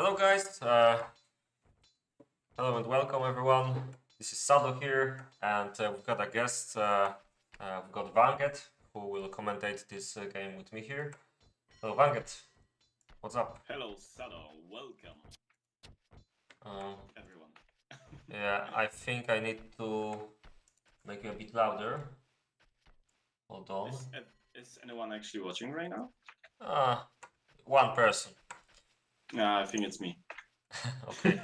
Hello guys, hello and welcome everyone. This is Sado here, and we've got a guest. We've got Vanget, who will commentate this game with me here. Hello Vanget, what's up? Hello, Sado. Welcome, everyone. Yeah, I think I need to make you a bit louder. Hold on. Is anyone actually watching right now? One person. I think it's me. Okay.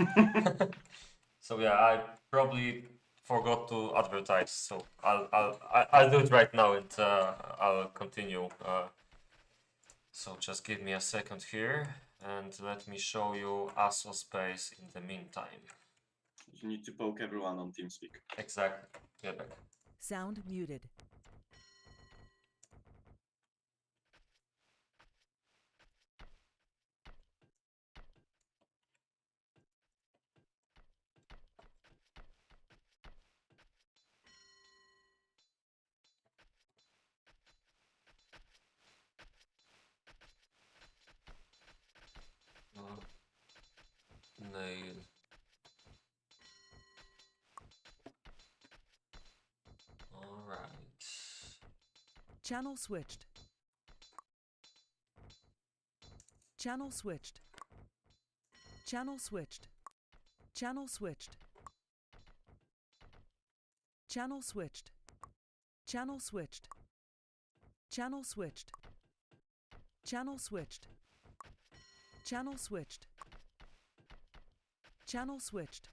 So yeah, I probably forgot to advertise, so I'll do it right now, and I'll continue. So just give me a second here, and let me show you ASO space in the meantime. You need to poke everyone on TeamSpeak. Exactly. Get back. Sound muted. Nail. All right. Channel switched. Channel switched. Channel switched. Channel switched. Channel switched. Channel switched. Channel switched. Channel switched. Channel switched. Channel switched.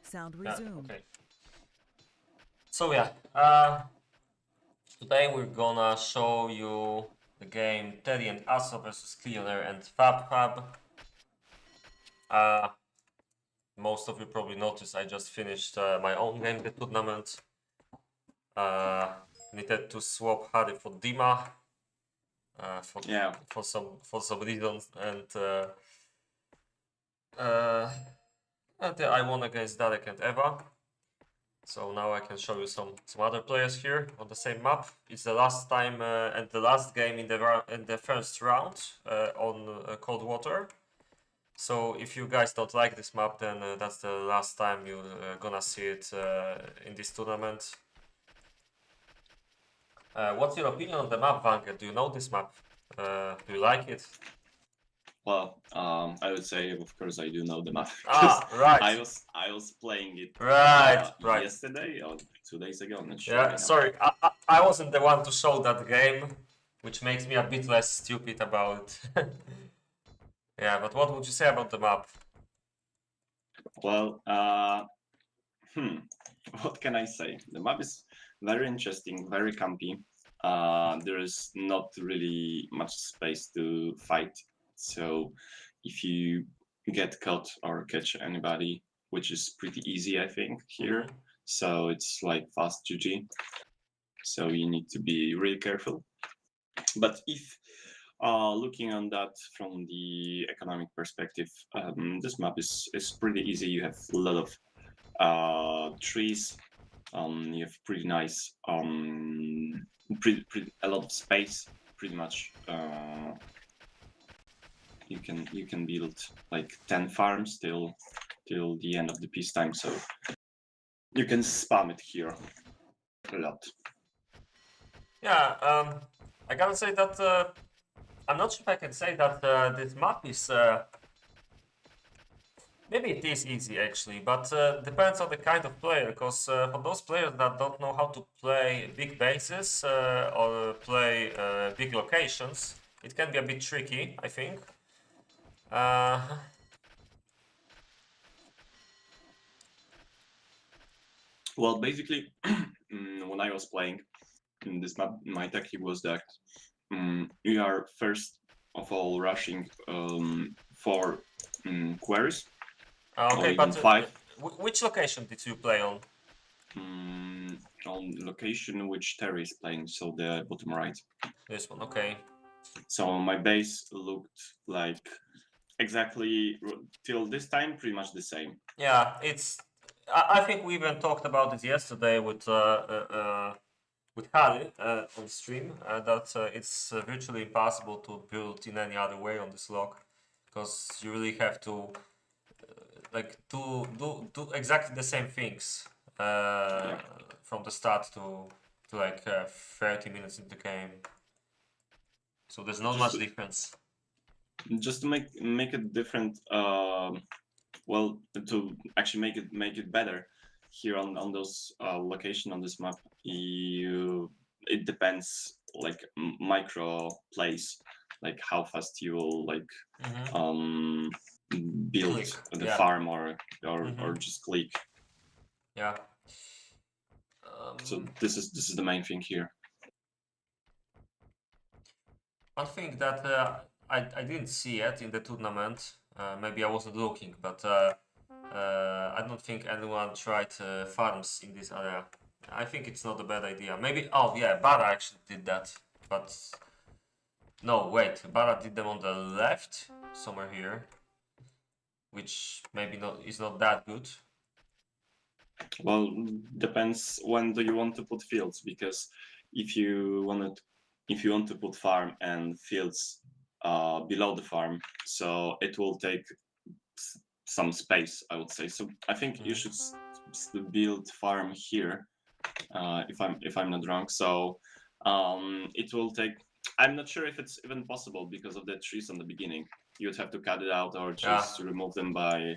Sound resumed. Okay. So yeah, today we're gonna show you the game Teddy and ASO versus Cleaner and FabFab. Most of you probably noticed I just finished my own game, the tournament. Needed to swap Harry for Dima for some reasons, and I won against Darek and Eva. So now I can show you some other players here on the same map. It's the last time and the last game in the first round on Cold Water. So if you guys don't like this map, then that's the last time you're gonna see it in this tournament. What's your opinion on the map, Vanker? Do you know this map? Do you like it? Well, I would say, of course, I do know the map. Right. I was playing it right. yesterday or 2 days ago. I'm not sure. Yeah, sorry, I wasn't the one to show that game, which makes me a bit less stupid about. Yeah, but what would you say about the map? Well, what can I say? The map is very interesting, very campy. There is not really much space to fight. So if you get caught or catch anybody, which is pretty easy, I think, here. So it's like fast GG. So you need to be really careful. But if looking on that from the economic perspective, this map is pretty easy. You have a lot of trees. You have pretty nice, a lot of space. Pretty much, you can build like 10 farms till the end of the peacetime. So you can spam it here a lot. Yeah, I gotta say that I'm not sure if I can say that this map is. Maybe it is easy actually, but depends on the kind of player. Because for those players that don't know how to play big bases or play big locations, it can be a bit tricky, I think. Well, basically, when I was playing in this map, my tactic was that you are first of all rushing 4 quarries or Okay, even but 5 which location did you play on? on location which Terry is playing, so the bottom right. This one, okay. So my base looked like exactly till this time pretty much the same. Yeah, it's. I think we even talked about it yesterday with Harry on stream that it's virtually impossible to build in any other way on this log because you really have to like do exactly the same things Yeah. from the start to like 30 minutes in the game. So there's not much difference. Just to make it different, well, to actually make it better here on those location on this map, it depends like micro plays, like how fast you will like build Click, the yeah. farm or just click. Yeah. So this is the main thing here. One thing that I didn't see yet in the tournament, maybe I wasn't looking, but I don't think anyone tried farms in this area. I think it's not a bad idea. Maybe, oh yeah, Bara actually did that, but no, wait, Bara did them on the left, somewhere here, which maybe is not that good. Well, depends when do you want to put fields, because if you want to put farm and fields below the farm, so it will take some space, I would say. So I think you should build farm here, if I'm not wrong. So it will take. I'm not sure if it's even possible because of the trees on the beginning. You'd have to cut it out or just remove them by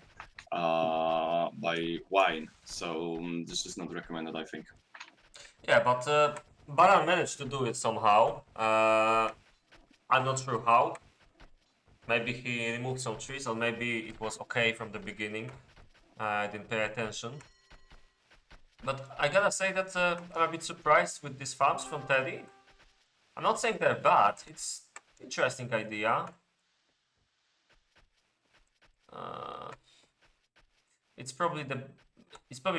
wine. So this is not recommended, I think. Yeah, but Baran managed to do it somehow. I'm not sure how. Maybe he removed some trees, or maybe it was okay from the beginning. I didn't pay attention. But I gotta say that I'm a bit surprised with these farms from Teddy. I'm not saying they're bad. It's interesting idea. It's probably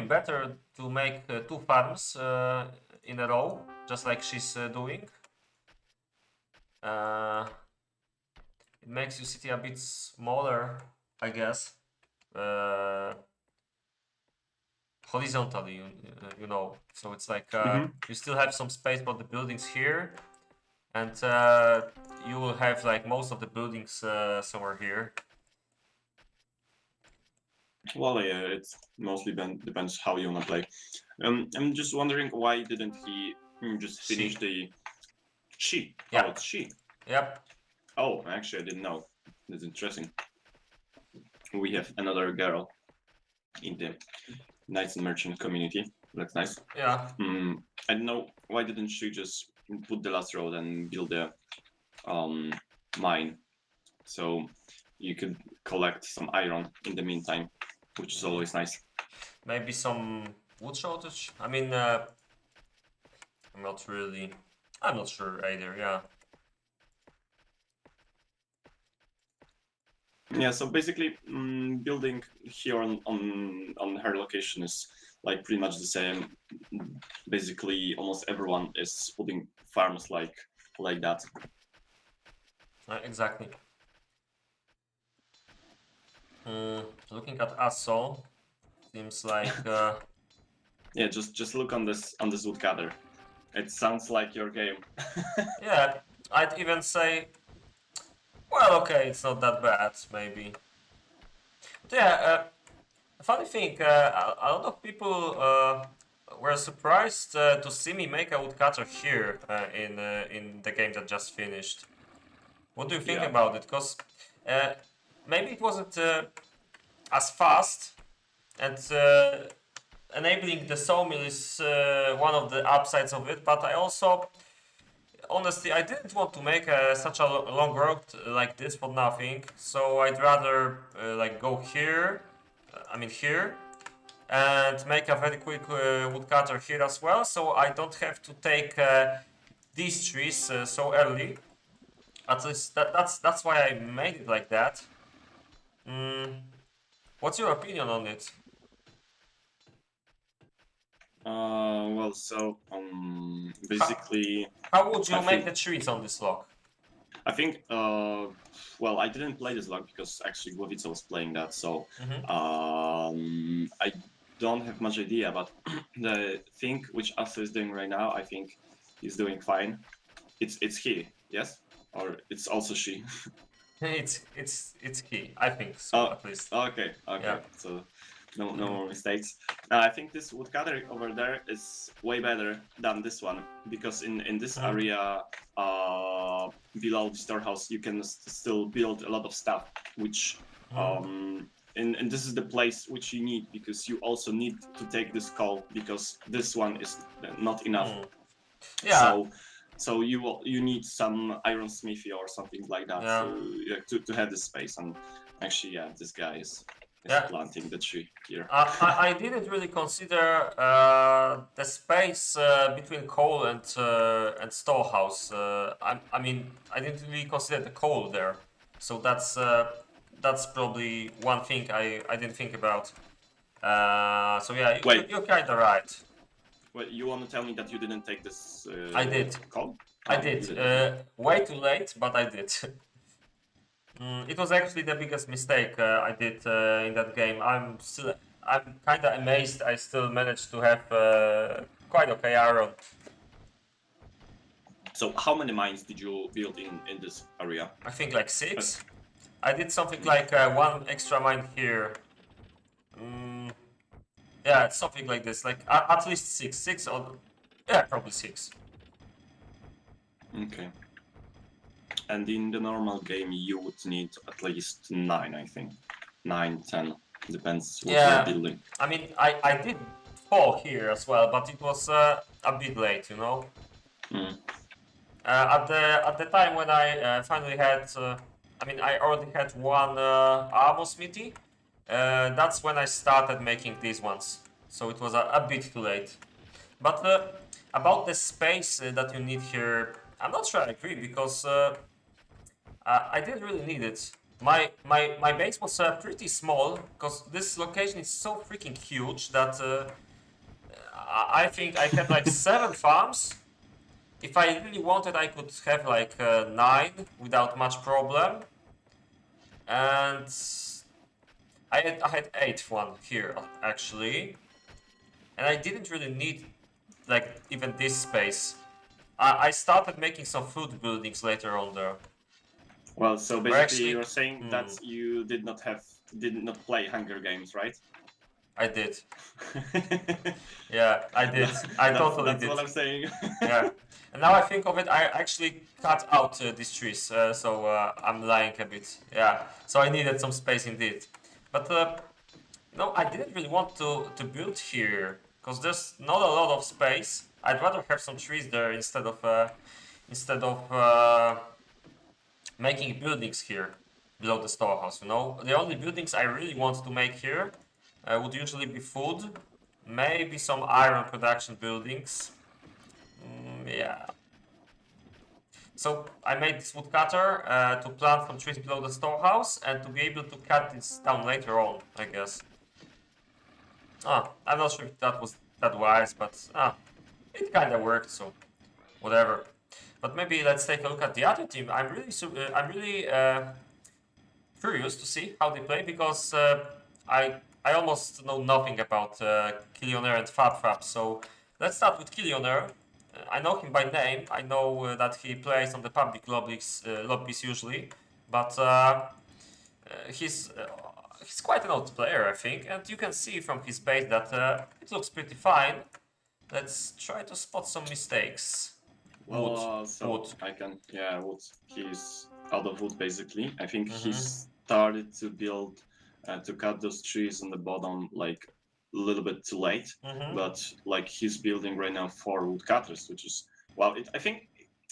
better to make 2 farms in a row, just like she's doing. It makes your city a bit smaller, I guess. Horizontally, you know. So it's like you still have some space for the buildings here, and you will have like most of the buildings somewhere here. Well, yeah, it mostly depends how you wanna play. I'm just wondering why didn't he just finish the she? Yeah. Oh, it's she. Yep. Oh, actually, I didn't know. That's interesting. We have another girl in the Knights and Merchant community. That's nice. Yeah. I don't know why didn't she just put the last road and build a mine, so you could collect some iron in the meantime, which is always nice. Maybe some wood shortage. I mean, I'm not sure either. Yeah. Yeah, so basically, building here on her location is like pretty much the same. Basically, almost everyone is putting farms like that. Exactly. Looking at Asso, seems like Yeah, just look on this woodcutter. It sounds like your game. yeah. I'd even say, well, okay, it's not that bad, maybe. But yeah, funny thing, a lot of people were surprised to see me make a woodcutter here in the game that just finished. What do you think Yeah. about it? Because maybe it wasn't as fast, and enabling the sawmill is one of the upsides of it. But I also, honestly, I didn't want to make such a long road like this for nothing. So I'd rather like go here, here, and make a very quick woodcutter here as well. So I don't have to take these trees so early. At least that's why I made it like that. What's your opinion on it? Well, so basically, How would you I make think- the trees on this log? I think, well, I didn't play this log because actually Głowica was playing that, so I don't have much idea. But the thing which Asa is doing right now, I think he's doing fine. It's he, yes, or it's also she. It's key. I think so, Oh, at least. Okay, Yeah. so no more mistakes. I think this woodcutter over there is way better than this one because in this area below the storehouse you can still build a lot of stuff, which and this is the place which you need because you also need to take this coal because this one is not enough. Yeah. So you need some iron smithy or something like that to have this space. And actually, yeah, this guy is planting the tree here. I didn't really consider the space between coal and storehouse. I mean, I didn't really consider the coal there, so that's probably one thing I didn't think about. So yeah, you're kind of right. Well, you want to tell me that you didn't take this? I did. Coal? I did. Way too late, but I did. It was actually the biggest mistake I did in that game. I'm kind of amazed I still managed to have quite okay iron. So how many mines did you build in this area? I think like 6. I did something like 1 extra mine here. Yeah, something like this. Like at least 6. 6 or yeah, probably 6. Okay. And in the normal game, you would need at least 9, I think. 9, 10. Depends what you're building. I mean, I did 4 here as well, but it was a bit late, you know. At the time when I finally had, I mean, I already had 1 armor smithy. That's when I started making these ones. So it was a bit too late. But about the space that you need here, I'm not sure I agree because I didn't really need it. My base was pretty small because this location is so freaking huge that I think I had like 7 farms. If I really wanted, I could have like 9 without much problem. And I had 8th one here actually, and I didn't really need like even this space. I started making some food buildings later on there. Well, so basically actually- you're saying that you did not play Hunger Games, right? I did. Yeah, I did. I totally that's did. what I'm saying. Yeah. And now I think of it, I actually cut out these trees, so I'm lying a bit. Yeah. So I needed some space indeed. But no, I didn't really want to build here because there's not a lot of space. I'd rather have some trees there instead of making buildings here below the storehouse. You know, the only buildings I really want to make here would usually be food, maybe some iron production buildings. Yeah. So I made this woodcutter to plant some trees below the storehouse and to be able to cut this down later on, I guess. I'm not sure if that was that wise, but it kind of worked, so whatever. But maybe let's take a look at the other team. I'm really curious to see how they play because I almost know nothing about Killionaire and FabFab. So let's start with Killionaire. I know him by name. I know that he plays on the public lobbies usually, but he's quite an old player, I think, and you can see from his base that it looks pretty fine. Let's try to spot some mistakes. Wood. I can, wood. He's out of wood basically. I think he started to build, to cut those trees on the bottom like a little bit too late. But like he's building right now 4 woodcutters, which is, well, I think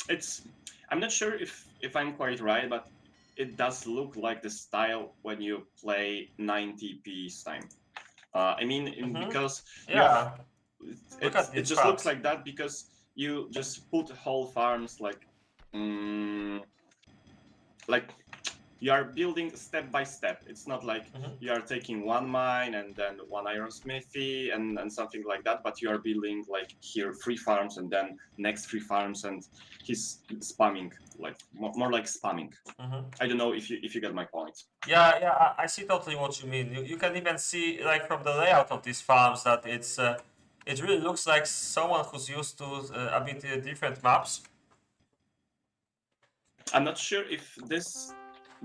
it's, I'm not sure if I'm quite right, but it does look like the style when you play 90p time. I mean, because it just looks like that because you just put whole farms like like you are building step by step. It's not like you are taking one mine and then one iron smithy and something like that, but you are building like here 3 farms and then next 3 farms, and he's spamming, like more like spamming. I don't know if you get my point. Yeah, yeah, I see totally what you mean. You can even see, like, from the layout of these farms that it really looks like someone who's used to a bit different maps. I'm not sure if this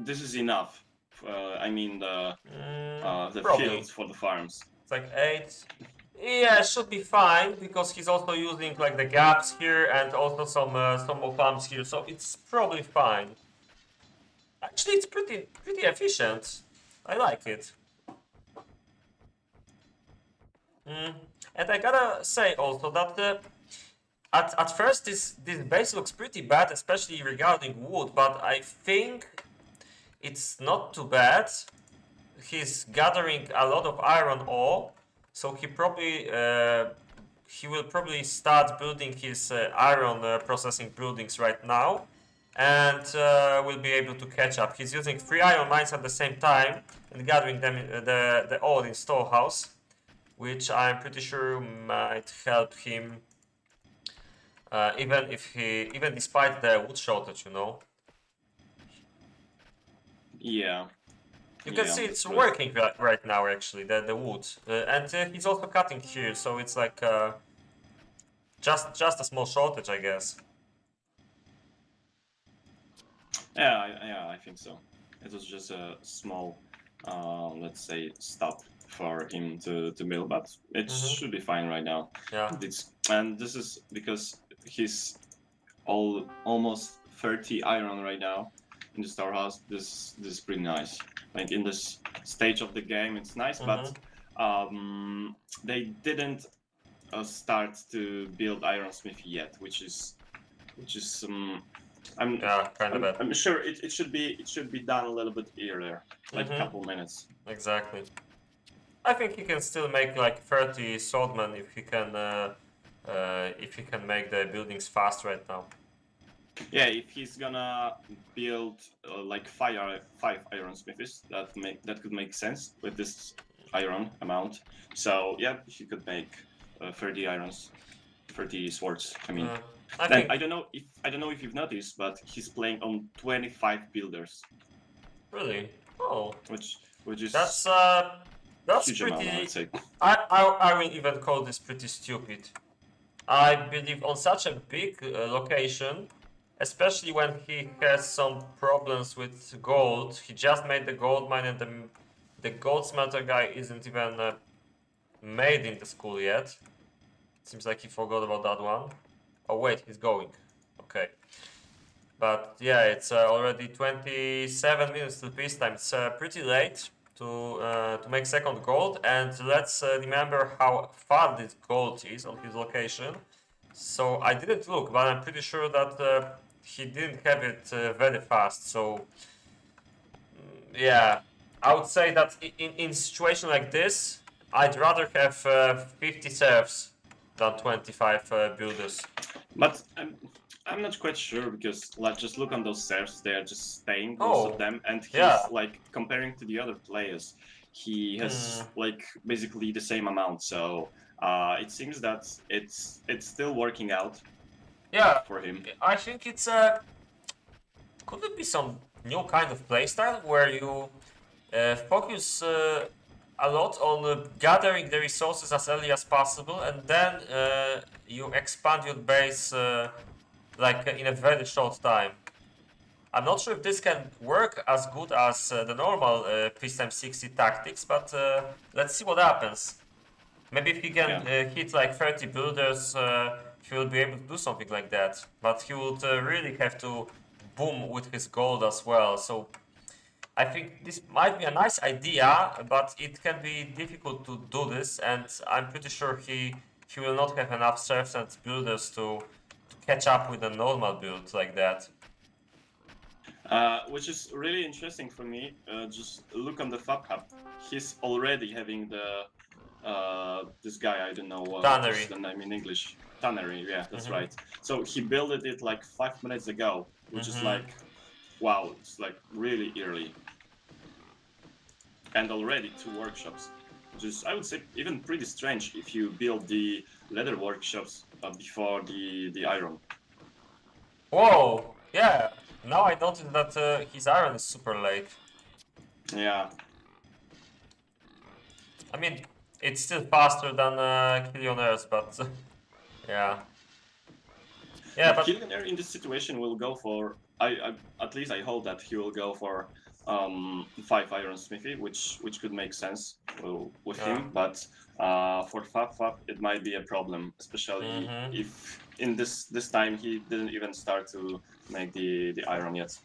is enough. I mean the Probably. fields for the farms. It's like 8. Yeah, it should be fine because he's also using like the gaps here and also some more farms here, so it's probably fine. Actually, it's pretty efficient. I like it. And I gotta say also that at first this base looks pretty bad, especially regarding wood, but I think it's not too bad. He's gathering a lot of iron ore, so he will probably start building his iron processing buildings right now, and will be able to catch up. He's using 3 iron mines at the same time and gathering them the ore in storehouse, which I'm pretty sure might help him, even despite the wood shortage, you know. Yeah. You can see it's working right now, actually, the wood, and he's also cutting here, so it's like just a small shortage, I guess. Yeah, I think so. It was just a small, let's say, stop for him to mill, but it should be fine right now. Yeah. And this is because he's almost 30 iron right now in the storehouse. This is pretty nice. Like in this stage of the game, it's nice, but they didn't start to build iron smithy yet, which is kind of bad. I'm sure it should be done a little bit earlier, like a couple minutes. Exactly. I think he can still make like 30 swordmen if he can make the buildings fast right now. Yeah, if he's gonna build like 5 iron smithies, that could make sense with this iron amount. So yeah, he could make 30 swords. I mean, I don't know if you've noticed, but he's playing on 25 builders. Really? Oh. Which is that's huge pretty. Amount, I would say. I will even call this pretty stupid. I believe on such a big location, especially when he has some problems with gold. He just made the gold mine, and the gold smelter guy isn't even made in the school yet. Seems like he forgot about that one. Oh wait, he's going. Okay. But yeah, it's already 27 minutes till peacetime. It's pretty late to make second gold, and let's remember how far this gold is on his location. So I didn't look, but I'm pretty sure that he didn't have it very fast. So yeah, I would say that in situation like this, I'd rather have 50 serfs than 25 builders. But I'm not quite sure, because let's just look on those serfs. They are just staying, most of them, and he's like comparing to the other players. He has like basically the same amount. So it seems that it's still working out. Yeah, for him. I think it's could it be some new kind of playstyle where you focus a lot on gathering the resources as early as possible, and then you expand your base like in a very short time. I'm not sure if this can work as good as the normal peacetime 60 tactics, but let's see what happens. Maybe if he can hit like 30 builders, he will be able to do something like that. But he would really have to boom with his gold as well. So I think this might be a nice idea, but it can be difficult to do this, and I'm pretty sure he will not have enough serfs and builders to catch up with a normal build like that. Which is really interesting for me. Just look on the Fab Hub. He's already having the this guy, I don't know what is the name in English. Tannery, yeah, that's right. So he built it like 5 minutes ago, which is like wow, it's like really early. And already 2 workshops. Just, I would say, even pretty strange if you build the leather workshops before the iron. Whoa! Yeah. Now I noticed that his iron is super late. Yeah. I mean, it's still faster than Killionaires, but yeah. Yeah, But but Killionaire in this situation will go for, at least I hope that he will go for 5 iron smithy, which could make sense with Yeah. him. But for Fab it might be a problem, especially if in this time he didn't even start to make the iron yet.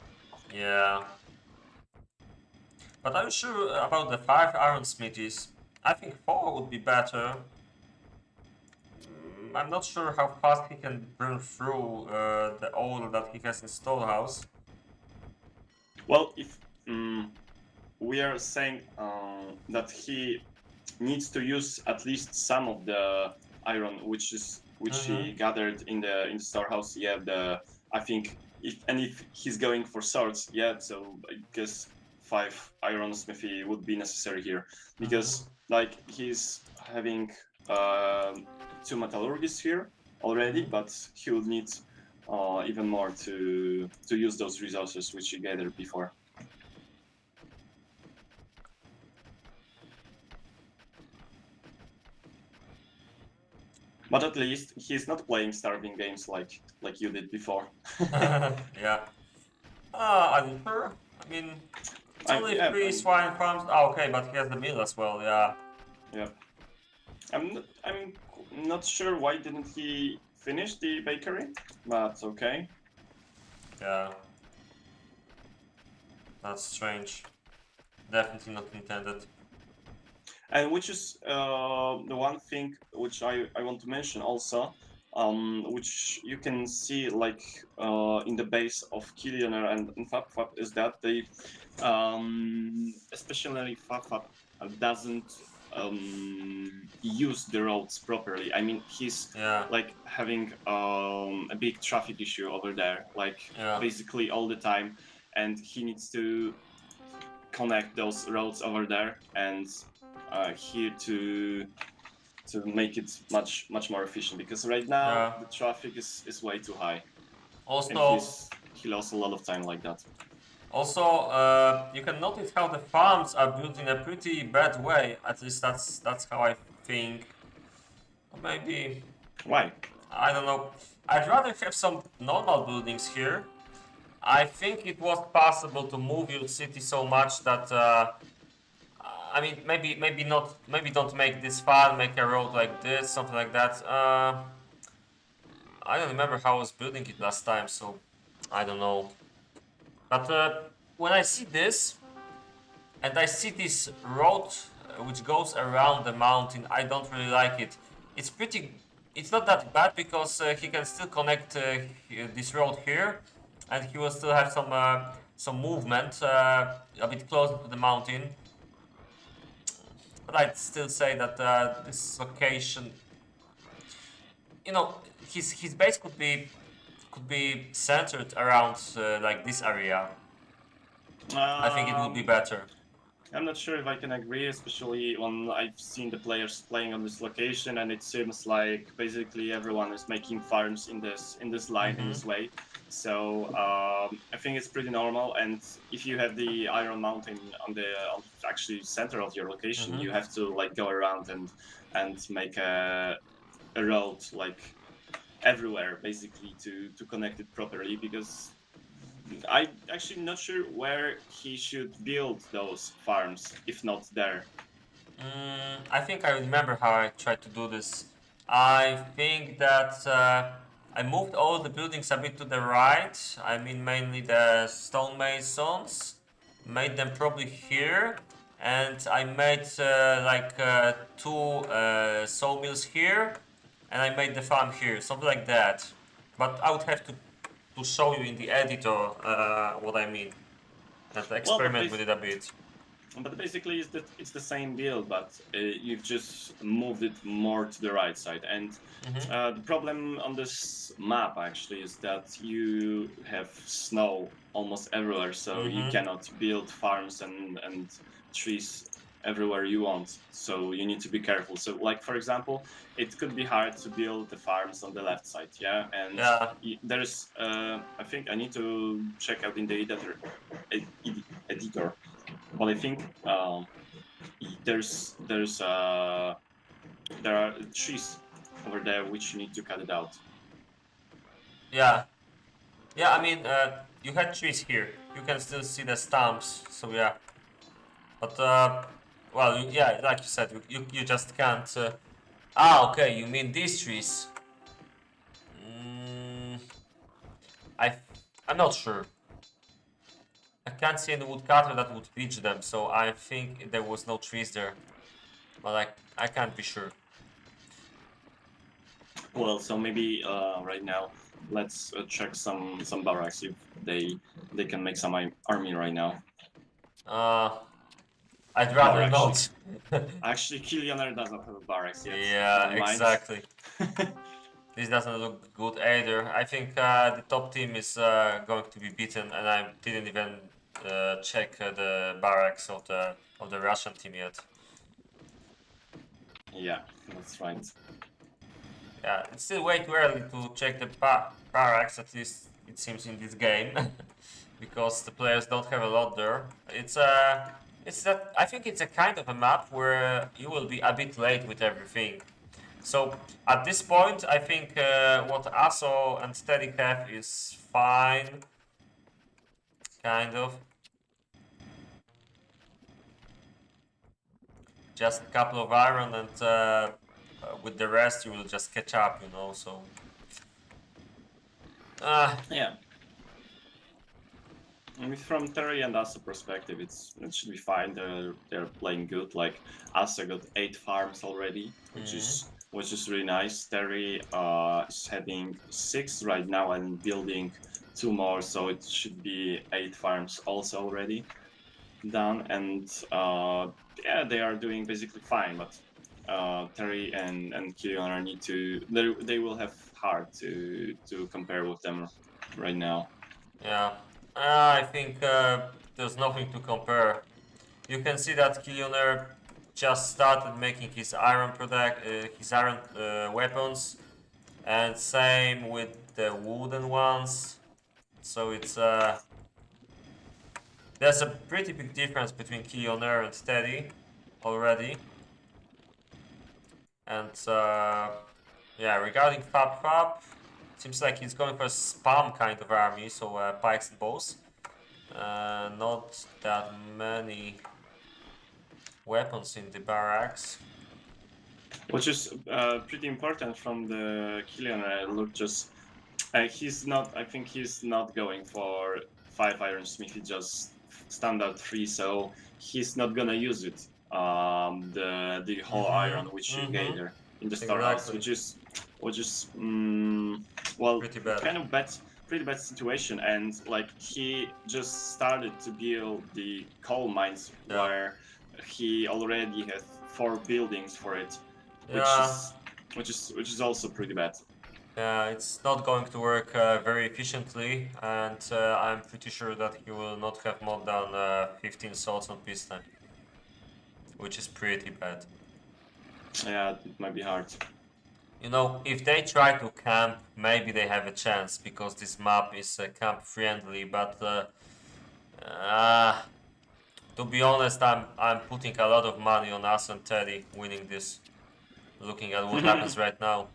yeah. But I'm sure about the 5 iron smithies. I think 4 would be better. I'm not sure how fast he can burn through the oil that he has in storehouse. Well, if we are saying that he needs to use at least some of the iron which he gathered in the storehouse, yeah, I think if he's going for swords, yeah, so I guess 5 iron smithy would be necessary here, because like he's having 2 metallurgists here already, but he would need even more to use those resources which he gathered before. But at least he's not playing starving games like you did before. Yeah. I'm sure. I mean, it's only yeah, 3 swine farms. Oh, okay, but he has the mill as well, yeah. Yeah. I'm not sure why didn't he finish the bakery, but okay. Yeah. That's strange. Definitely not intended. And which is the one thing which I want to mention also, which you can see like in the base of Killionaire and Fab, is that they, especially Fab doesn't use the roads properly. I mean, he's like having a big traffic issue over there, like basically all the time, and he needs to connect those roads over there and here to make it much more efficient, because right now the traffic is way too high. Also, and he lost a lot of time like that. Also, you can notice how the farms are built in a pretty bad way. At least that's how I think. Or maybe. Why? I don't know. I'd rather have some normal buildings here. I think it was possible to move your city so much that I mean, maybe not. Maybe don't make this farm, make a road like this, something like that. I don't remember how I was building it last time, so I don't know. But when I see this, and I see this road which goes around the mountain, I don't really like it. It's not that bad because he can still connect this road here, and he will still have some movement a bit closer to the mountain. But I'd still say that this location, you know, his base could be centered around like this area. I think it would be better. I'm not sure if I can agree, especially when I've seen the players playing on this location, and it seems like basically everyone is making farms in this line in this way. So I think it's pretty normal. And if you have the Iron Mountain on the actually center of your location, you have to like go around and make a road like everywhere basically to connect it properly, because I'm actually not sure where he should build those farms, if not there. I think I remember how I tried to do this. I think that I moved all the buildings a bit to the right. I mean, mainly the stonemasons. Made them probably here. And I made like 2 sawmills here. And I made the farm here, something like that. But I would have to show you in the editor what I mean. And experiment with it a bit. But basically, it's the same build, but you've just moved it more to the right side. And the problem on this map actually is that you have snow almost everywhere, so you cannot build farms and trees everywhere you want. So you need to be careful. So, like for example, it could be hard to build the farms on the left side, yeah. And Yeah. there's, I think I need to check out in the editor. But I think there's there are trees over there which you need to cut it out. Yeah. Yeah, I mean, you had trees here. You can still see the stumps, so yeah. But, well, yeah, like you said, you just can't... okay, you mean these trees. Mm, I, I'm not sure. I can't see any woodcutter that would reach them, so I think there was no trees there. But I can't be sure. Well, so maybe right now let's check some barracks if they can make some army right now. I'd rather Barracks. not. Actually, Killionaire doesn't have a barracks yet. Yeah, Never mind. exactly. This doesn't look good either. I think the top team is going to be beaten, and I didn't even check the barracks of the Russian team yet. Yeah, that's right. Yeah, it's still way too early to check the barracks. At least it seems in this game, because the players don't have a lot there. It's that I think it's a kind of a map where you will be a bit late with everything. So at this point, I think what ASO and Steady have is fine, kind of. Just a couple of iron, and with the rest you will just catch up, you know. So Yeah. I mean, from Terry and Asa perspective, it should be fine. They're playing good. Like Asa got 8 farms already, which is really nice. Terry is having 6 right now and building 2 more, so it should be 8 farms also already done. And yeah, they are doing basically fine. But Terry and Kilion need to. They will have hard to compare with them right now. yeah, I think there's nothing to compare. You can see that Killionaire just started making his iron weapons, and same with the wooden ones. So it's there's a pretty big difference between Killionaire and Steady already. And yeah, regarding Fab, seems like he's going for a spam kind of army, so pikes and bows. Not that many weapons in the barracks. Which is pretty important from the Killionaire. Look, just he's not. I think he's not going for 5 iron smithy, just standard 3. So he's not gonna use it. The whole iron which you gather in the storehouse, which is well, pretty bad. kind of pretty bad situation. And like he just started to build the coal mines where he already has 4 buildings for it, which is also pretty bad. Yeah, it's not going to work very efficiently, and I'm pretty sure that he will not have more than 15 swords on peacetime, which is pretty bad. Yeah, it might be hard. You know, if they try to camp, maybe they have a chance, because this map is camp friendly, but to be honest, I'm putting a lot of money on us and Teddy winning this. Looking at what happens right now,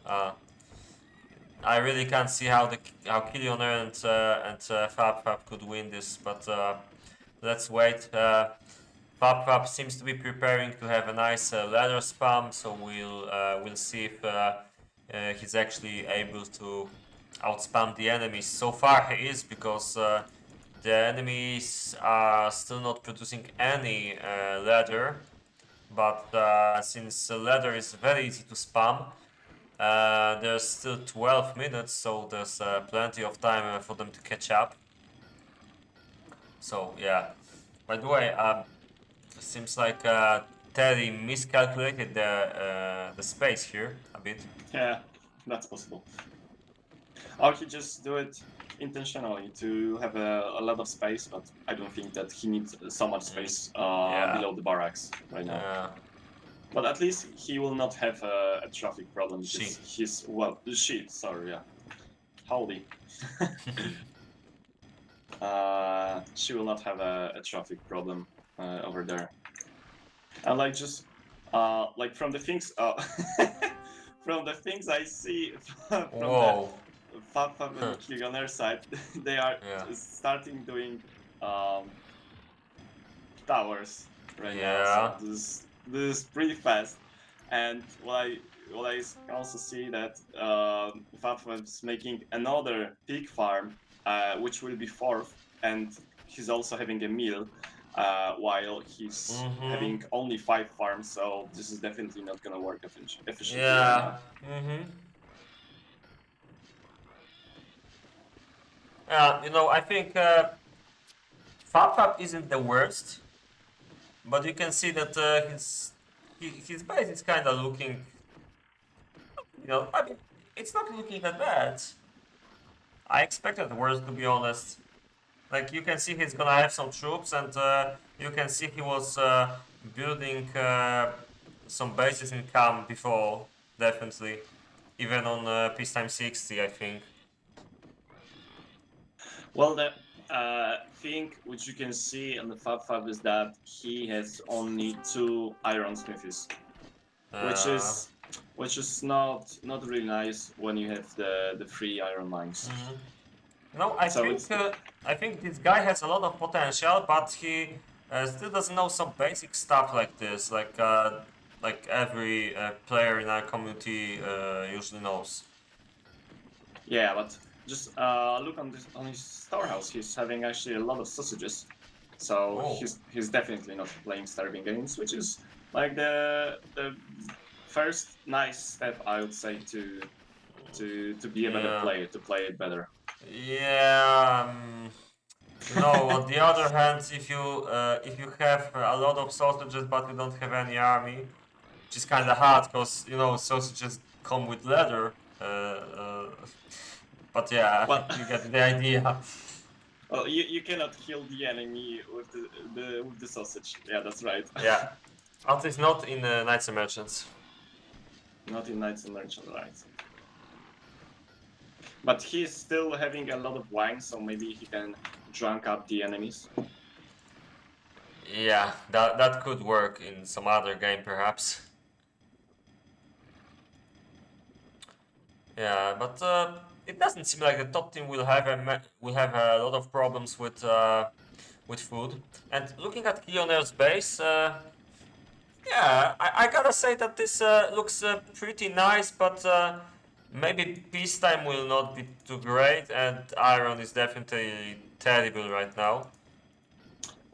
I really can't see how Killionaire and Fab could win this, but let's wait. Fab seems to be preparing to have a nice ladder spam, so we'll see if he's actually able to outspam the enemies. So far he is, because the enemies are still not producing any ladder, but since ladder is very easy to spam, there's still 12 minutes, so there's plenty of time for them to catch up. So yeah. By the way, seems like Terry miscalculated the space here a bit. Yeah, that's possible. Or he just do it intentionally to have a lot of space, but I don't think that he needs so much space Yeah. below the barracks right now. Yeah. But at least he will not have a traffic problem because She. he's sorry, yeah. Howdy. She will not have a traffic problem over there. And like just like from the things from the things I see from Whoa. the Fab and Millionaire side, they are Yeah. starting doing towers right now. Yeah. So this is pretty fast. And what I can also see that Fab is making another pig farm, which will be fourth, and he's also having a mill. While he's having only 5 farms, so this is definitely not gonna work efficiently right Yeah. now. You know, I think Fab isn't the worst, but you can see that his base is kind of looking. You know, I mean, it's not looking that bad. I expected worse, to be honest. Like, you can see he's gonna have some troops, and you can see he was building some bases in KaM before, definitely. Even on peacetime 60, I think. Well, the thing which you can see on the Fab is that he has only 2 iron smithies, which is not really nice when you have the 3 iron mines. No, I think this guy has a lot of potential, but he still doesn't know some basic stuff like this, like every player in our community usually knows. Yeah, but just look on his storehouse. He's having actually a lot of sausages, so he's definitely not playing starving games, which is like the first nice step, I would say, to be a better player, to play it better. Yeah. You know, on the other hand, if you have a lot of sausages but you don't have any army, which is kind of hard because you know sausages come with leather. But yeah, Well, you get the idea. Well, you cannot kill the enemy with the sausage. Yeah, that's right. Yeah, at least not in Knights and Merchants. Not in Knights and Merchants, right? But he's still having a lot of wine, so maybe he can drunk up the enemies. Yeah, that could work in some other game, perhaps. Yeah, but it doesn't seem like the top team will have a lot of problems with food. And looking at Kioner's base, yeah, I gotta say that this looks pretty nice, but maybe peacetime will not be too great, and iron is definitely terrible right now.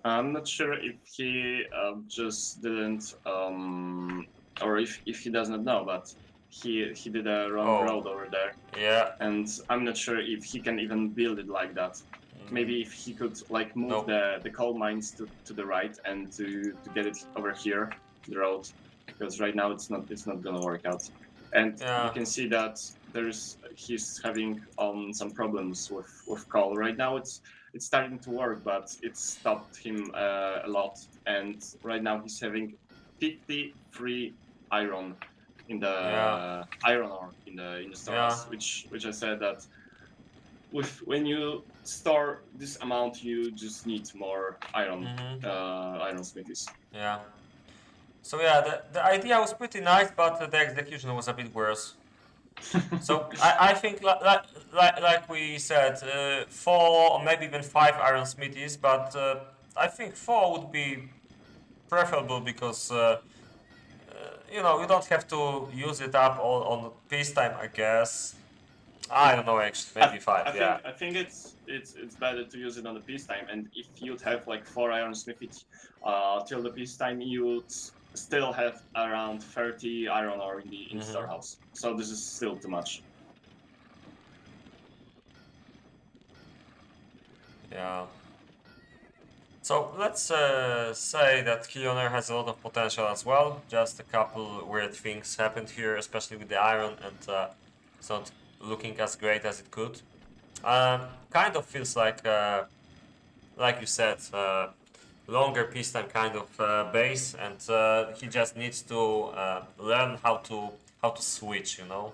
I'm not sure if he just didn't, or if he does not know, but he did a wrong road over there. Yeah. And I'm not sure if he can even build it like that. Maybe if he could like move the coal mines to the right and to get it over here, the road, because right now it's not gonna work out. And you can see that he's having some problems with coal right now. It's starting to work, but it stopped him a lot. And right now he's having 53 iron in the iron ore in the stores, which I said that when you store this amount, you just need more iron iron smithies. Yeah. So yeah, the idea was pretty nice, but the execution was a bit worse. So I think like we said, 4 or maybe even 5 iron smithies, but I think 4 would be preferable because you know, you don't have to use it up on peacetime, I guess. I don't know, actually, maybe 5. I think it's better to use it on the peacetime, and if you'd have like 4 iron smithies till the peacetime, you'd still have around 30 iron ore in the storehouse. So this is still too much. Yeah. So let's say that Killionaire has a lot of potential as well. Just a couple weird things happened here, especially with the iron, and it's not looking as great as it could. Kind of feels like you said, longer peacetime kind of base, and he just needs to learn how to switch, you know.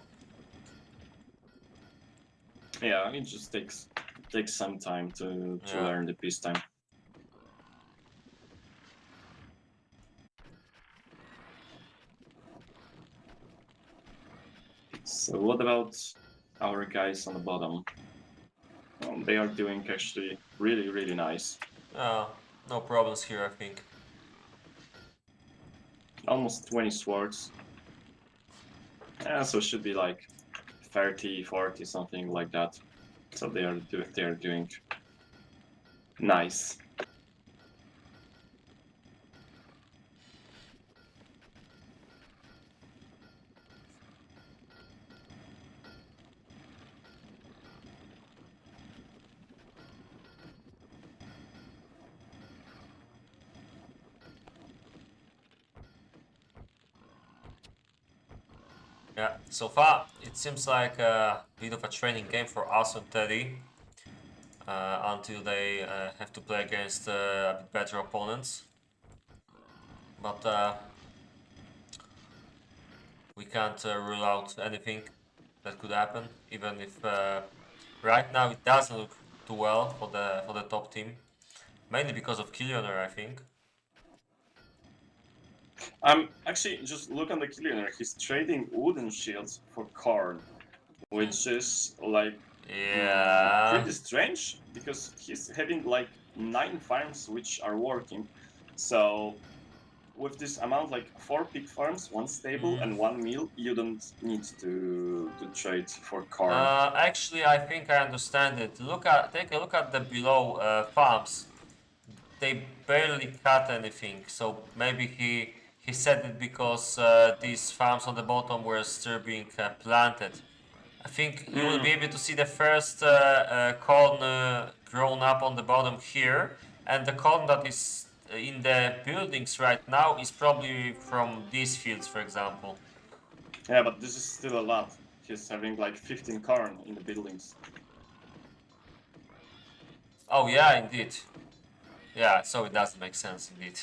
Yeah, it just takes some time to Yeah. learn the peacetime. So what about our guys on the bottom? They are doing actually really nice. No problems here, I think. Almost 20 swords. Yeah, so it should be like 30, 40, something like that. So they are doing nice. Yeah, so far it seems like a bit of a training game for us and Teddy until they have to play against a bit better opponents. But we can't rule out anything that could happen, even if right now it doesn't look too well for the top team, mainly because of Killionaire, I think. Actually just look on the Killionaire. He's trading wooden shields for corn, which is like Yeah. pretty strange because he's having like 9 farms which are working. So with this amount, like 4 pig farms, 1 stable, and 1 meal, you don't need to trade for corn. Actually, I think I understand it. Take a look at the below farms. They barely cut anything, so maybe he said it because these farms on the bottom were still being planted. I think you will be able to see the first corn grown up on the bottom here, and the corn that is in the buildings right now is probably from these fields, for example. Yeah, but this is still a lot. He's having like 15 corn in the buildings. Oh yeah, indeed. Yeah, so it doesn't make sense indeed.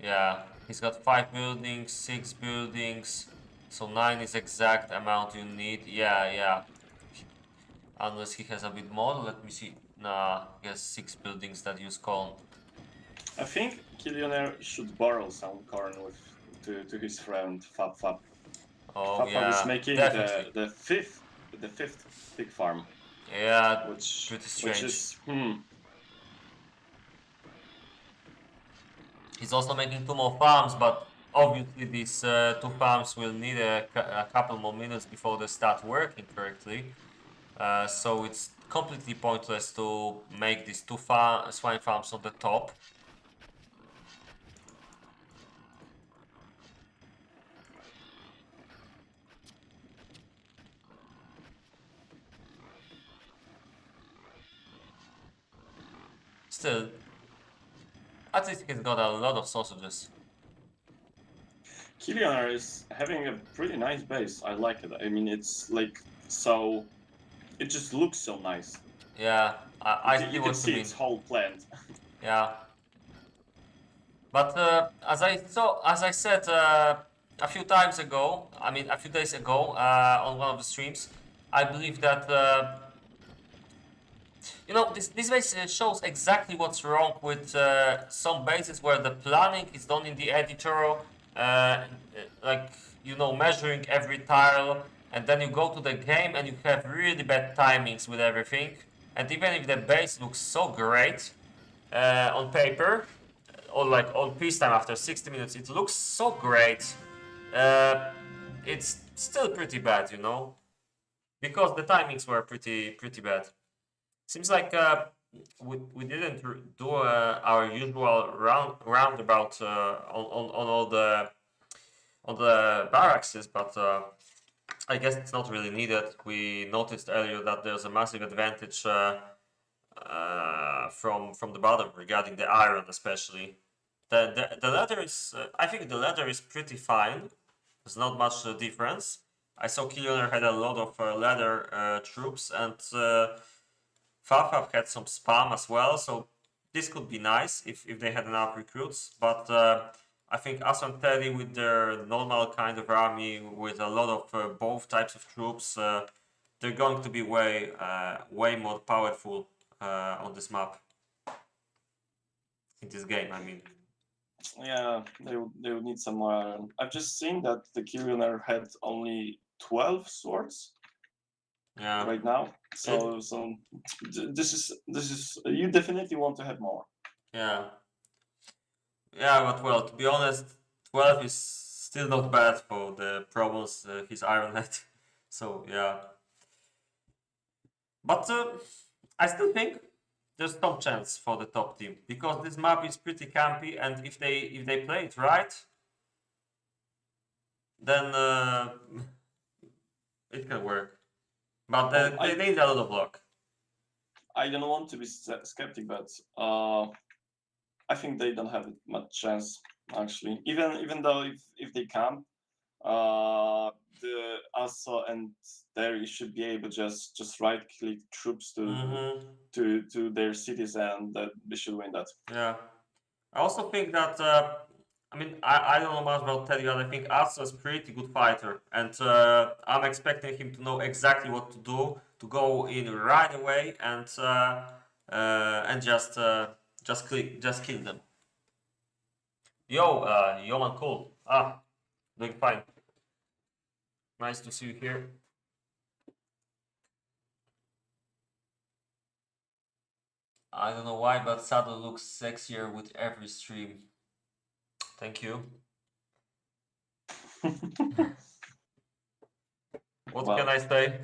Yeah, he's got 5 buildings, 6 buildings, so 9 is exact amount you need. Yeah. Unless he has a bit more, let me see. Nah, he has 6 buildings that use corn. I think Killionaire should borrow some corn to his friend Fab Fab. Oh Fab yeah, is making definitely. the fifth pig farm. Yeah, Which pretty strange. is He's also making 2 more farms, but obviously these 2 farms will need a couple more minutes before they start working correctly. So it's completely pointless to make these 2 swine farms on the top. Still, at least he's got a lot of sausages. Killionaire is having a pretty nice base. I like it. I mean, it's like so. It just looks so nice. Yeah, I see You what can you see mean. its whole plant. Yeah, but as I said a few times ago, I mean a few days ago on one of the streams, I believe that you know this base shows exactly what's wrong with some bases where the planning is done in the editor, like you know measuring every tile, and then you go to the game and you have really bad timings with everything. And even if the base looks so great on paper, or like on peacetime after 60 minutes, it looks so great. It's still pretty bad, you know, because the timings were pretty bad. Seems like we didn't do our usual roundabout on all the barracks, but I guess it's not really needed. We noticed earlier that there's a massive advantage from the bottom regarding the iron, especially. The leather is I think the leather is pretty fine. There's not much difference. I saw Killionaire had a lot of leather troops, and Fafaf had some spam as well, so this could be nice if they had enough recruits. But I think Aswan Teddy with their normal kind of army with a lot of both types of troops, they're going to be way more powerful on this map. In this game, I mean. Yeah, they would need some more iron. I've just seen that the Killionaire had only 12 swords Yeah. right now. So this is you definitely want to have more. Yeah. Yeah, but well, to be honest, 12 is still not bad for the problems his Iron had. So yeah. But I still think there's some chance for the top team because this map is pretty campy, and if they play it right, then it can work. But they need a lot of luck. I don't want to be skeptic, but I think they don't have much chance actually. Even though if they camp, the ASO and Derry should be able just right click troops to their cities, and that they should win that. Yeah, I also think that I mean I don't know much about Teddy, but I think ASO is pretty good fighter, and I'm expecting him to know exactly what to do to go in right away and just kill them. Yo man, cool. Doing fine. Nice to see you here. I don't know why, but Sado looks sexier with every stream. Thank you. What Well, can I say?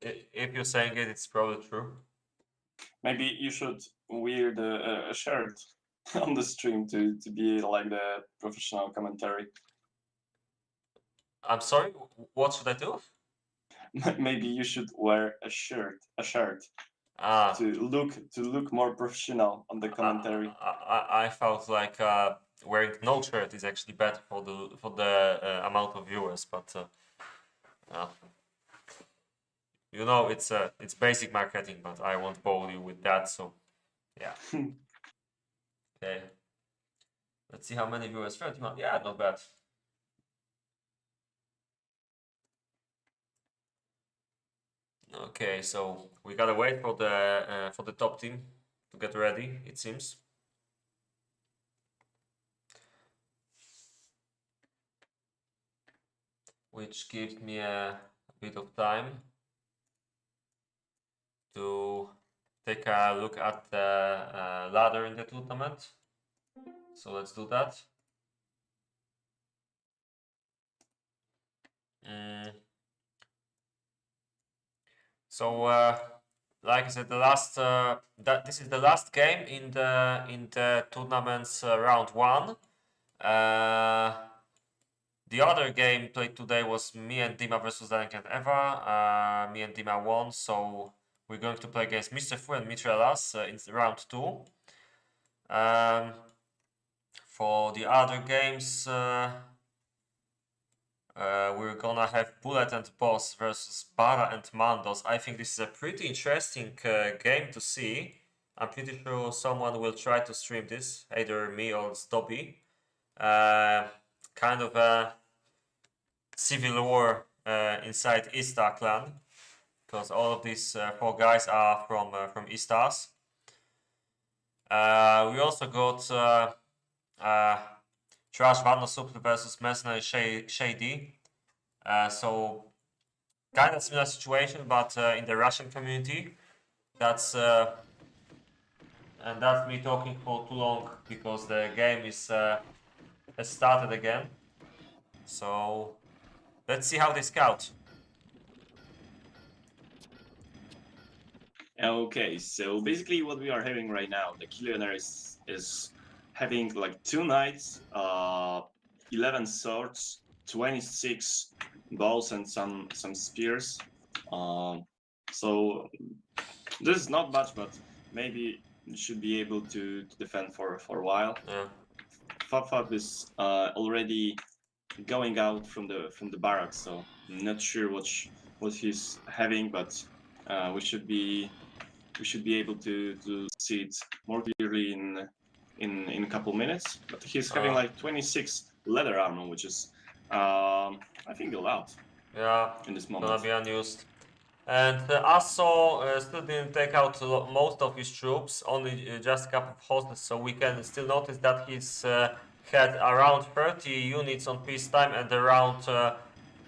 If you're saying it, it's probably true. maybe you should wear a shirt on the stream to be like the professional commentary. I'm sorry, what should I do? Maybe you should wear a shirt to look more professional on the commentary. I felt like wearing no shirt is actually better for the amount of viewers, but you know it's basic marketing, but I won't bore you with that. So yeah. Okay. Let's see how many viewers. 31. Yeah, not bad. Okay, so we gotta wait for the top team to get ready, it seems. Which gives me a bit of time to take a look at the ladder in the tournament. So let's do that. So like I said, this is the last game in the tournament's round 1. The other game played today was me and Dima versus Danek and Eva. Me and Dima won, so we're going to play against Mr. Fu and Mitrelas in round 2. For the other games, we're gonna have Bullet and Boss versus Bara and Mandos. I think this is a pretty interesting game to see. I'm pretty sure someone will try to stream this, either me or Stobby. Kind of a civil war inside Istar clan, because all of these 4 guys are from Istars. We also got Trash Varnosup versus Mercenary Shady. So kind of similar situation, but in the Russian community. That's and that's me talking for too long because the game is has started again. So let's see how they scout. Okay, so basically what we are having right now, the Killionaire is having like 2 knights, 11 swords, 26 bows, and some spears. So This is not much, but maybe you should be able to defend for a while. Yeah. Fab is already going out from the barracks, so I'm not sure what he's having, but we should be able to see it more clearly in a couple minutes. But he's having like 26 leather armor, which is I think a lot. Yeah. In this Gonna moment. be unused. And Asso still didn't take out most of his troops, only just a couple of horses, so we can still notice that he's had around 30 units on peacetime and around, I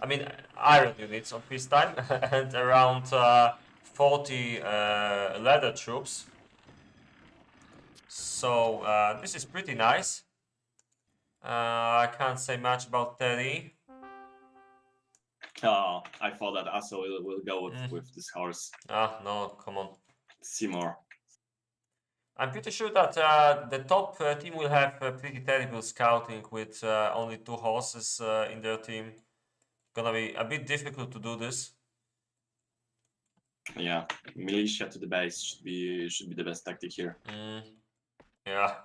mean, iron units on peacetime and around 40 leather troops. So this is pretty nice. I can't say much about Teddy. I thought that Asso will go with this horse. Ah, no, come on. Seymour. I'm pretty sure that the top team will have pretty terrible scouting with only 2 horses in their team. Gonna be a bit difficult to do this. Yeah, militia to the base should be the best tactic here. Yeah.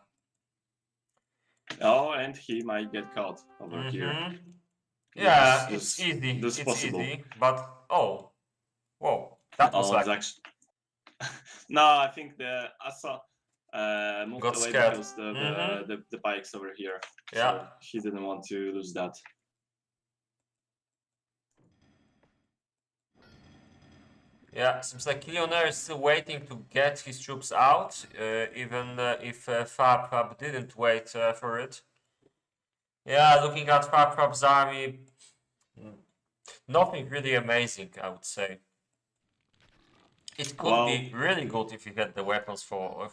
Oh, and he might get caught over here. Yeah, it's easy. This it's possible. easy, but oh, whoa, that was like actually... No, I think the Asa moved Got away scared. because the bike's over here. Yeah. So he didn't want to lose that. Yeah, seems like Leonard is still waiting to get his troops out, even if Fab didn't wait for it. Yeah, looking at Fab's army, nothing really amazing, I would say. It could be really good if you get the weapons for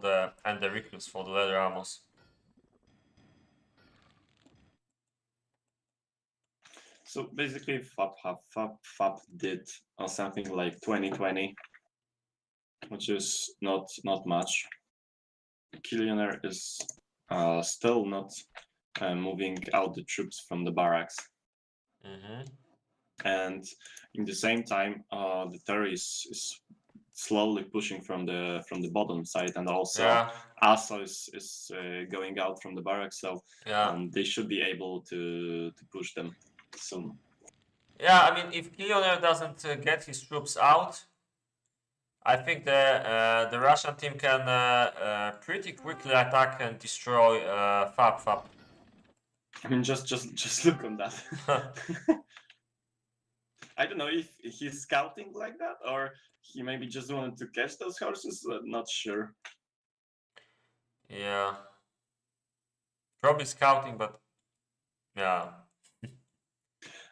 the and the recruits for the leather armors. So basically, Fab did something like 20-20, which is not much. Killionaire is still not moving out the troops from the barracks. And in the same time, the Terry is slowly pushing from the bottom side, and also Asa is going out from the barracks, so they should be able to push them soon. Yeah, I mean, if Killionaire doesn't get his troops out, I think the Russian team can pretty quickly attack and destroy Fab. I mean, just look on that. I don't know if he's scouting like that, or he maybe just wanted to catch those horses. Not sure. Yeah. Probably scouting, but yeah.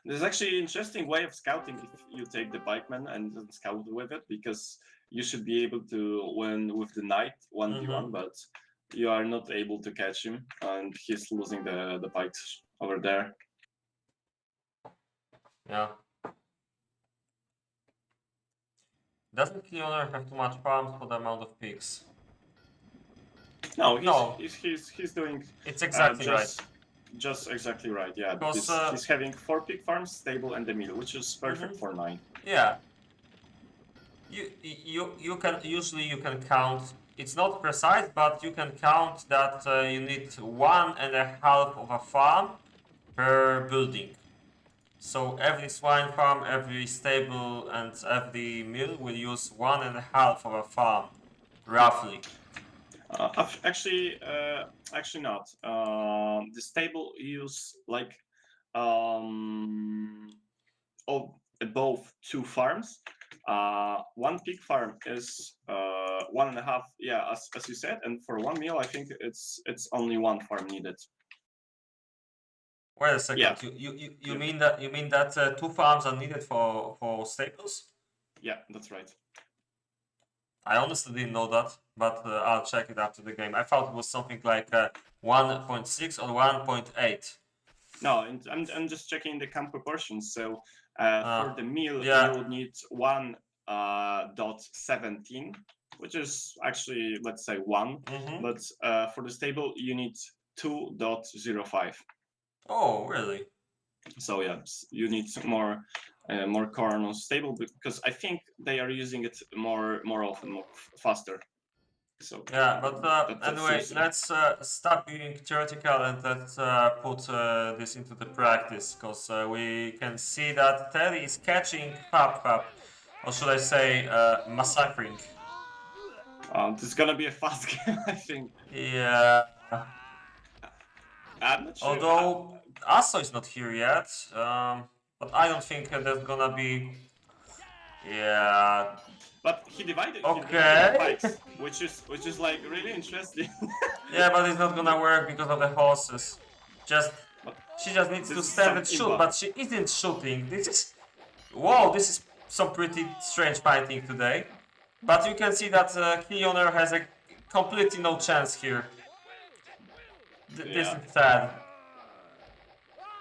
There's actually an interesting way of scouting if you take the pikeman and scout with it, because you should be able to win with the knight 1v1, but you are not able to catch him, and he's losing the pikes over there. Yeah. Doesn't Killionaire have too much farms for the amount of pigs? No, he's doing. It's exactly right. Just exactly right, yeah. Because, he's having 4 pig farms, stable, and the mill, which is perfect for 9. Yeah. You can usually count. It's not precise, but you can count that you need 1.5 of a farm per building. So every swine farm, every stable, and every mill will use 1.5 of a farm, roughly. Actually not. The stable use like above 2 farms. 1 pig farm is 1.5. Yeah, as you said, and for 1 meal, I think it's only 1 farm needed. Wait a second. Yeah. You mean that 2 farms are needed for stables? Yeah, that's right. I honestly didn't know that, but I'll check it after the game. I thought it was something like 1.6 or 1.8. No, and I'm just checking the KaM proportions. So for the meal, you would need 1.17, which is actually, let's say 1. But for the stable, you need 2.05. Oh, really? So yeah, you need more more core stable, because I think they are using it more often, faster. So Yeah, but that's anyway, seriously. let's stop being theoretical and let's put this into the practice, because we can see that Terry is catching Fab, or should I say, massacring. This is gonna be a fast game, I think. Yeah. I'm not sure. Although Asso is not here yet, but I don't think there's gonna be. Yeah. But he divided Okay. the fights, which is like really interesting. Yeah, but it's not gonna work because of the horses. She just needs to This is stand some and shoot, imba. but she isn't shooting. Whoa, this is some pretty strange fighting today. But you can see that Killioner has a completely no chance here. This Yeah. is sad.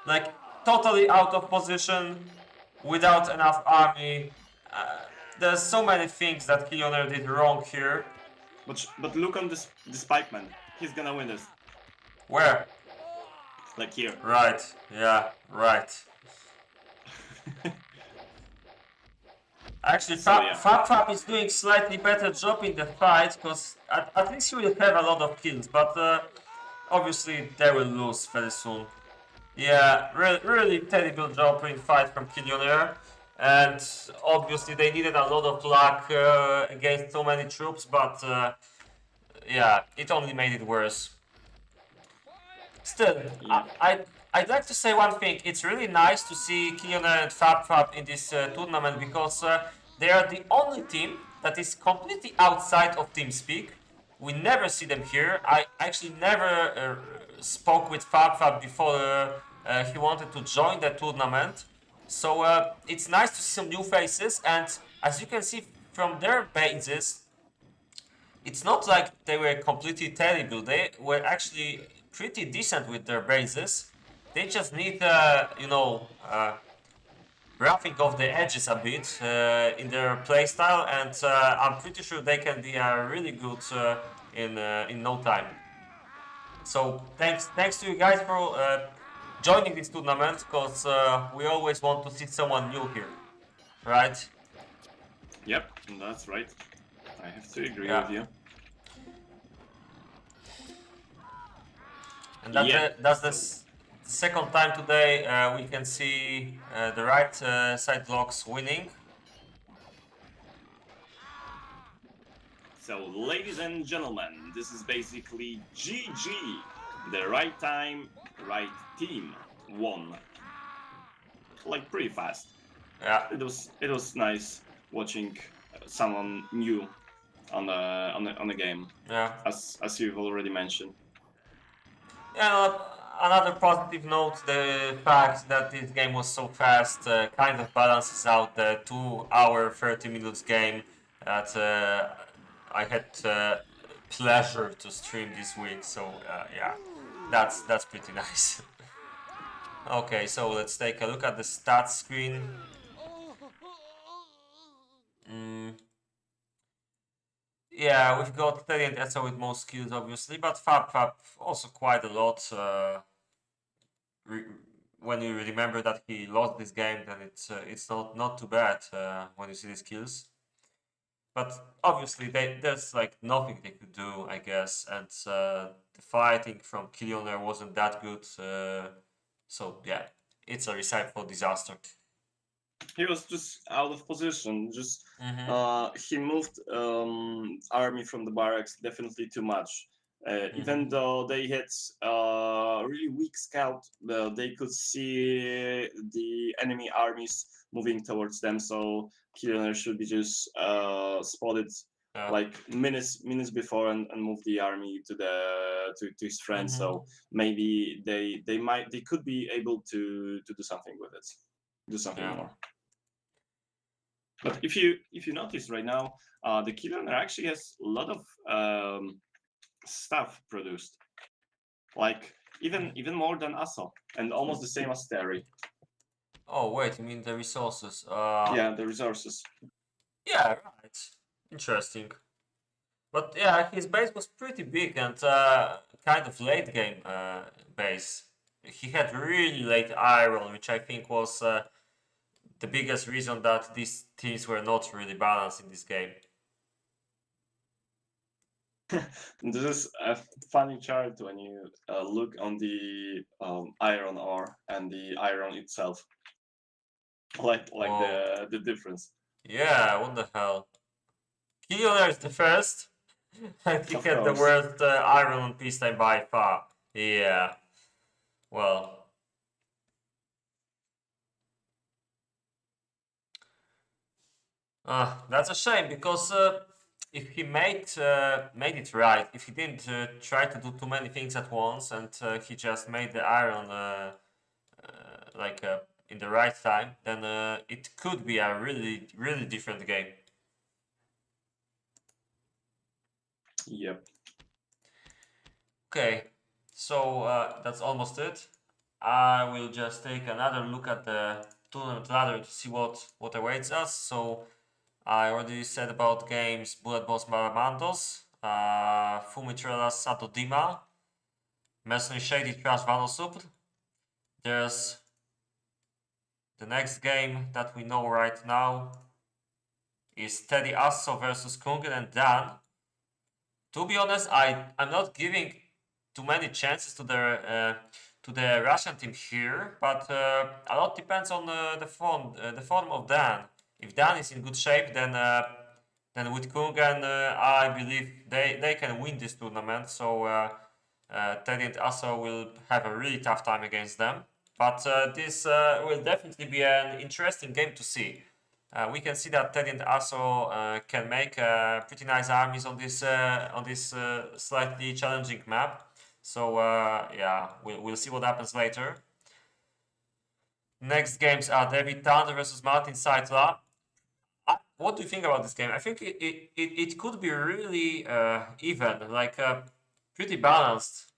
Like, totally out of position, without enough army. There's so many things that Killioner did wrong here. But look on this pikeman. He's gonna win this. Where? Like here. Right, yeah, right. Actually, So, yeah. Fab is doing slightly better job in the fight, because at least he will have a lot of kills, but obviously they will lose very soon. Yeah, really terrible job in fight from Killioner, and obviously they needed a lot of luck against so many troops, but yeah, it only made it worse. Still, Yeah. I'd like to say one thing. It's really nice to see Killioner and Fab in this tournament, because they are the only team that is completely outside of TeamSpeak. We never see them here. I actually never spoke with Fab before he wanted to join the tournament. So it's nice to see some new faces, and as you can see from their bases, it's not like they were completely terrible. They were actually pretty decent with their bases. They just need, roughing off the edges a bit in their playstyle, and I'm pretty sure they can be really good in no time. So thanks to you guys for joining this tournament, because we always want to see someone new here, right? Yep, that's right. I have to agree Yeah. with you. And Yeah, that's the second time today we can see the right side blocks winning. So, ladies and gentlemen, this is basically GG. The right time, right team won. Like pretty fast. Yeah. It was nice watching someone new on the game, Yeah. as you've already mentioned. Yeah, another positive note, the fact that this game was so fast kind of balances out the 2 hour 30 minutes game that I had pleasure to stream this week. So yeah, that's pretty nice. Okay, so let's take a look at the stats screen. Yeah, we've got Terry and Essa with most skills, obviously, but Fab also quite a lot. When you remember that he lost this game, then it's not too bad when you see the skills. But obviously, there's like nothing they could do, I guess, and the fighting from Killioner wasn't that good. So yeah, it's a recipe for disaster. He was just out of position. He moved army from the barracks definitely too much. Even though they had really weak scout, they could see the enemy armies moving towards them. So Killioner should be just spotted like minutes before and move the army to his friends. So maybe they could be able to do something with it, do something more. But if you notice right now, the Killioner actually has a lot of stuff produced, like even more than Asso, and almost the same as Terry. Oh wait, you mean the resources? Yeah, the resources. Yeah, right. Interesting. But yeah, his base was pretty big and kind of late game base. He had really late iron, which I think was the biggest reason that these teams were not really balanced in this game. This is a funny chart when you look on the iron ore and the iron itself, like Whoa. the difference. Yeah, what the hell? Killer is the first, and he Of had the course. worst iron on peacetime by far. Yeah, well. That's a shame because if he made it right, if he didn't try to do too many things at once and he just made the iron like in the right time, then it could be a really really different game. Yep. Okay, so that's almost it. I will just take another look at the tournament ladder to see what awaits us. So I already said about games Bullet Balls Maramandos, Fumitrella Sato Dima, Mercenary Shady Trash Vanosupr. There's the next game that we know right now is Teddy Asso versus Kungen and Dan. To be honest, I'm not giving too many chances to the Russian team here, but a lot depends on the form of Dan. If Dan is in good shape, then with Kungen, I believe they can win this tournament. So Teddy and Asso will have a really tough time against them. But this will definitely be an interesting game to see. We can see that Teddy and Asso can make pretty nice armies on this slightly challenging map. So yeah, we'll see what happens later. Next games are David Thunder versus Martin Seidler. What do you think about this game? I think it could be really even, like pretty balanced.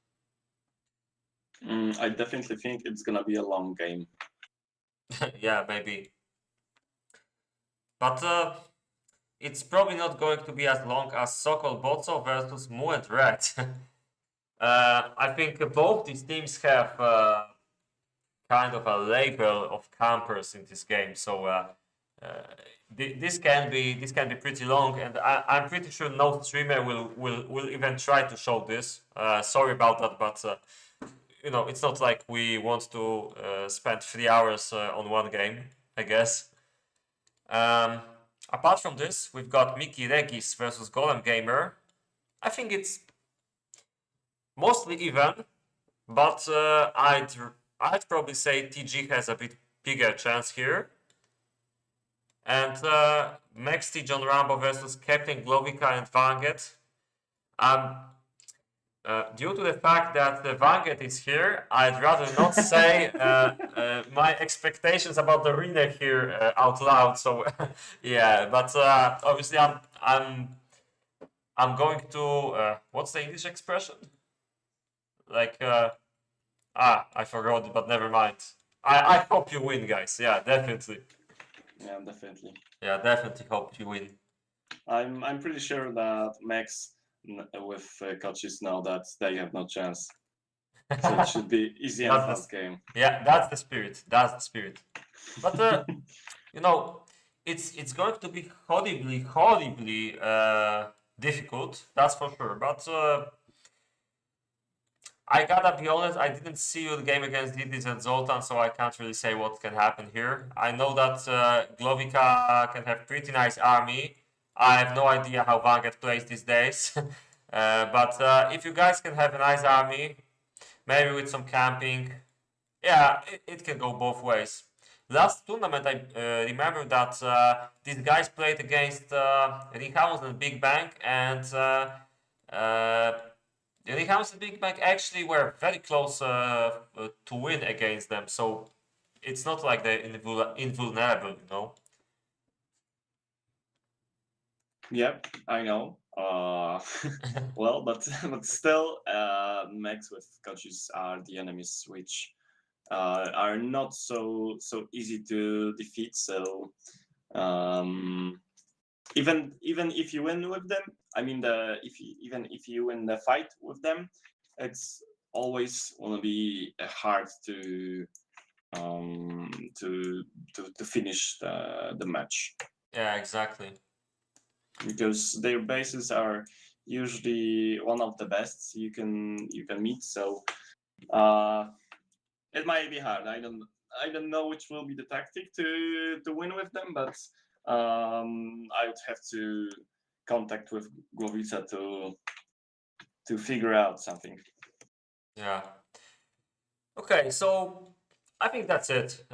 I definitely think it's gonna be a long game. Yeah, maybe. But it's probably not going to be as long as Sokol Bozo versus Mu and Red. I think both these teams have kind of a label of campers in this game, so this can be pretty long, and I'm pretty sure no streamer will even try to show this. Sorry about that, but you know, it's not like we want to spend 3 hours on one game, I guess. Apart from this, we've got Mickey Regis versus Golem Gamer. I think it's mostly even, but I'd probably say TG has a bit bigger chance here. And Maxty John Rambo versus Captain Glovica and Vanget. Due to the fact that the Vanget is here, I'd rather not say my expectations about the winner here out loud. So yeah, but obviously I'm going to what's the English expression? Like I forgot it, but never mind. I hope you win, guys. Yeah, definitely. Yeah, definitely. Yeah, definitely hope you win. I'm pretty sure that Max with coaches know that they have no chance. So it should be easy and fast game. Yeah, that's the spirit. That's the spirit. But you know, it's going to be horribly difficult. That's for sure. But I gotta be honest, I didn't see the game against Didis and Zoltan, so I can't really say what can happen here. I know that Glovica can have pretty nice army. I have no idea how Vanguard plays these days. But if you guys can have a nice army, maybe with some camping, yeah, it can go both ways. Last tournament, I remember that these guys played against Rickhouse and Big Bang, and Rickhouse and Big Bang actually were very close to win against them. So it's not like they're invulnerable, you know. Yep, I know. Well, but still, Max with coaches are the enemies, which are not so easy to defeat. So even if you win with them, I mean, even if you win the fight with them, it's always gonna be hard to to finish the match, Yeah, exactly. because their bases are usually one of the best you can meet. So it might be hard. I don't know which will be the tactic to win with them, but I would have to contact with Głowica to figure out something. Yeah. Okay, so I think that's it.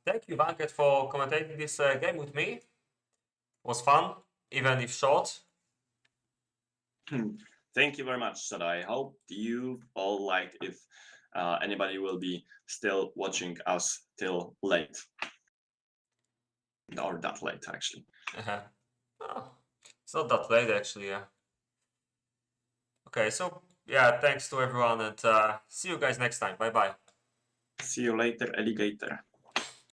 Thank you, Vanket, for commentating this game with me. It was fun, even if short. Thank you very much, Sada. I hope you all liked. If anybody will be still watching us till late, or that late actually. Oh, it's not that late, actually. Yeah. Okay, so yeah, thanks to everyone, and see you guys next time. Bye bye. See you later, alligator.